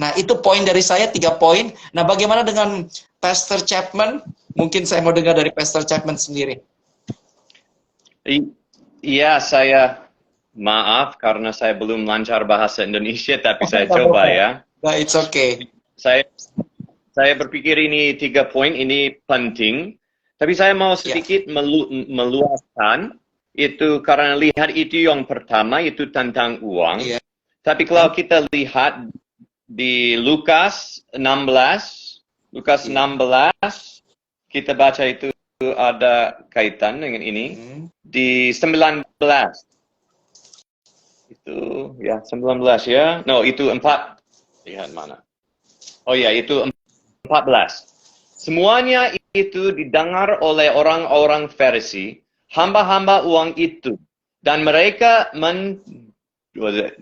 Nah, itu poin dari saya, 3 poin. Nah, bagaimana dengan Pastor Chapman? Mungkin saya mau dengar dari Pastor Chapman sendiri. Iya, saya maaf karena saya belum lancar bahasa Indonesia, tapi saya coba ya. Nah, it's okay. Saya berpikir ini 3 poin ini penting, tapi saya mau sedikit meluaskan itu karena lihat itu yang pertama itu tentang uang. Tapi kalau kita lihat di Lukas 16, kita baca itu ada kaitan dengan ini. Di 19 itu ya 19 ya. No, itu 4. Lihat mana. Oh ya, itu 14. Semuanya itu didengar oleh orang-orang Farisi, hamba-hamba uang itu, dan mereka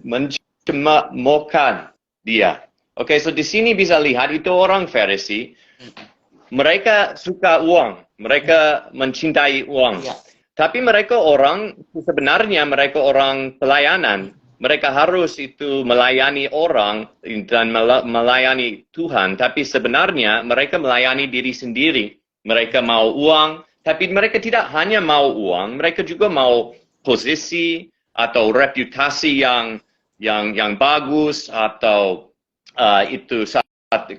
mencemokan dia. Oke, so di sini bisa lihat itu orang Farisi, mereka suka uang, mereka mencintai uang. Tapi mereka sebenarnya mereka orang pelayanan. Mereka harus itu melayani orang dan melayani Tuhan. Tapi sebenarnya mereka melayani diri sendiri. Mereka mau uang, tapi mereka tidak hanya mau uang, mereka juga mau posisi atau reputasi yang bagus atau itu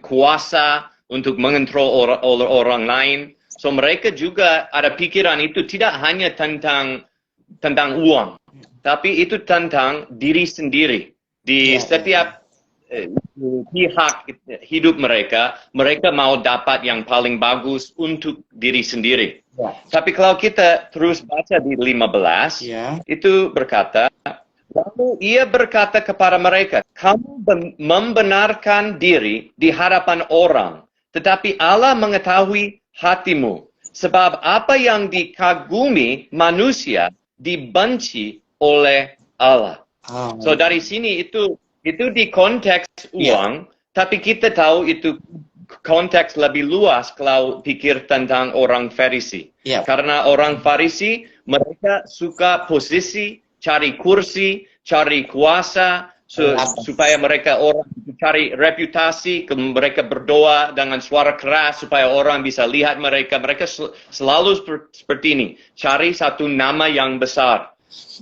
kuasa untuk mengontrol orang lain. So mereka juga ada pikiran itu tidak hanya tentang uang, tapi itu tentang diri sendiri. Di setiap pihak hidup mereka mau dapat yang paling bagus untuk diri sendiri. Tapi kalau kita terus baca di 15, itu berkata, lalu ia berkata kepada mereka, kamu membenarkan diri di hadapan orang, tetapi Allah mengetahui hatimu. Sebab apa yang dikagumi manusia dibenci oleh Allah. So dari sini itu di konteks uang, tapi kita tahu itu konteks lebih luas kalau pikir tentang orang Farisi. Karena orang Farisi mereka suka posisi, cari kursi, cari kuasa, supaya mereka orang cari reputasi, mereka berdoa dengan suara keras supaya orang bisa lihat mereka. Mereka selalu seperti ini, cari satu nama yang besar.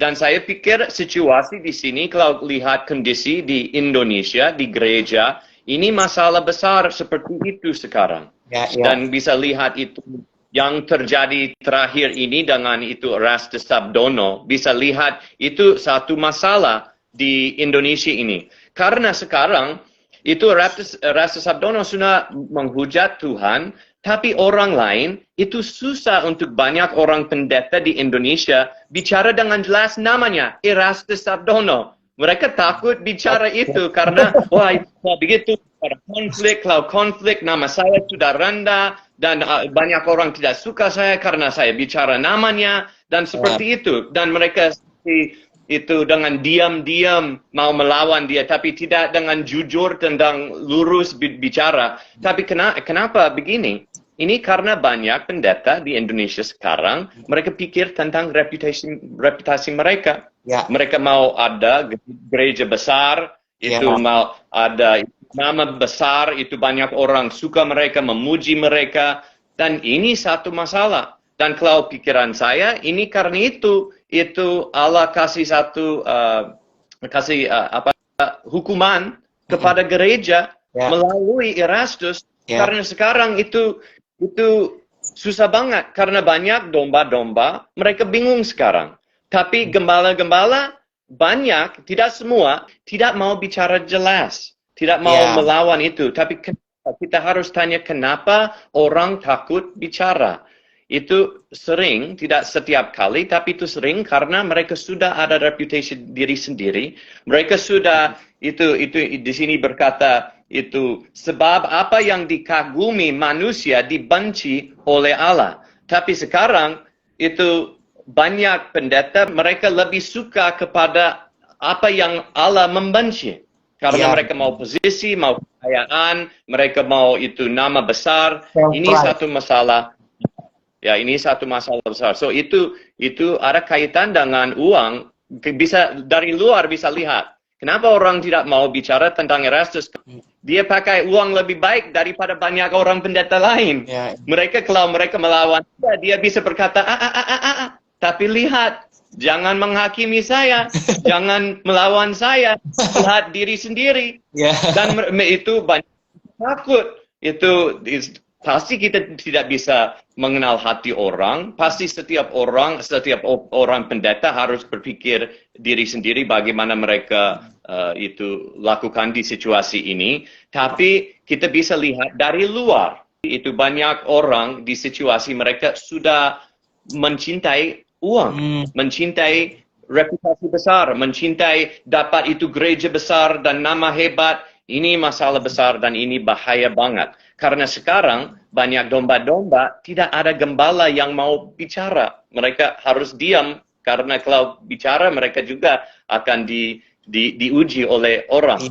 Dan saya pikir situasi di sini kalau lihat kondisi di Indonesia, di gereja, ini masalah besar seperti itu sekarang. Dan bisa lihat itu yang terjadi terakhir ini dengan itu Rasta Sabdono, bisa lihat itu satu masalah di Indonesia ini. Karena sekarang itu Rasta Sabdono sudah menghujat Tuhan, tapi orang lain itu susah untuk banyak orang pendeta di Indonesia bicara dengan jelas namanya, Rasta Sabdono. Mereka takut bicara itu karena wah begitu ada konflik nama saya sudah rendah dan banyak orang tidak suka saya karena saya bicara namanya dan seperti itu, dan mereka itu dengan diam-diam mau melawan dia, tapi tidak dengan jujur tentang lurus bicara. Tapi kenapa begini? Ini karena banyak pendeta di Indonesia sekarang, mereka pikir tentang reputasi mereka. Mereka mau ada gereja besar, itu mau ada nama besar, itu banyak orang suka mereka, memuji mereka, dan ini satu masalah. Dan kalau pikiran saya, ini karena itu Allah kasih satu hukuman kepada gereja melalui Erastus, karena sekarang itu susah banget karena banyak domba-domba, mereka bingung sekarang. Tapi gembala-gembala banyak, tidak semua, tidak mau bicara jelas, tidak mau melawan itu. Tapi kita harus tanya kenapa orang takut bicara. Itu sering, tidak setiap kali, tapi itu sering karena mereka sudah ada reputation diri sendiri. Mereka sudah itu di sini berkata itu sebab apa yang dikagumi manusia dibenci oleh Allah. Tapi sekarang itu banyak pendeta mereka lebih suka kepada apa yang Allah membenci. Karena mereka mau posisi, mau kekayaan, mereka mau itu nama besar. Ini satu masalah. Ya, ini satu masalah besar. So itu ada kaitan dengan uang. Bisa dari luar bisa lihat. Kenapa orang tidak mau bicara tentang Erastus? dia pakai uang lebih baik daripada banyak orang pendeta lain. Ya. Mereka kalau mereka melawan dia bisa berkata, tapi lihat, jangan menghakimi saya, jangan melawan saya, lihat diri sendiri. Ya. Dan itu banyak takut. Pasti kita tidak bisa mengenal hati orang. Pasti setiap orang pendeta harus berpikir diri sendiri bagaimana mereka itu lakukan di situasi ini. Tapi kita bisa lihat dari luar. Itu banyak orang di situasi mereka sudah mencintai uang, mencintai reputasi besar, mencintai dapat itu gereja besar dan nama hebat. Ini masalah besar dan ini bahaya banget. Karena sekarang banyak domba-domba, tidak ada gembala yang mau bicara. Mereka harus diam, karena kalau bicara mereka juga akan diuji oleh orang.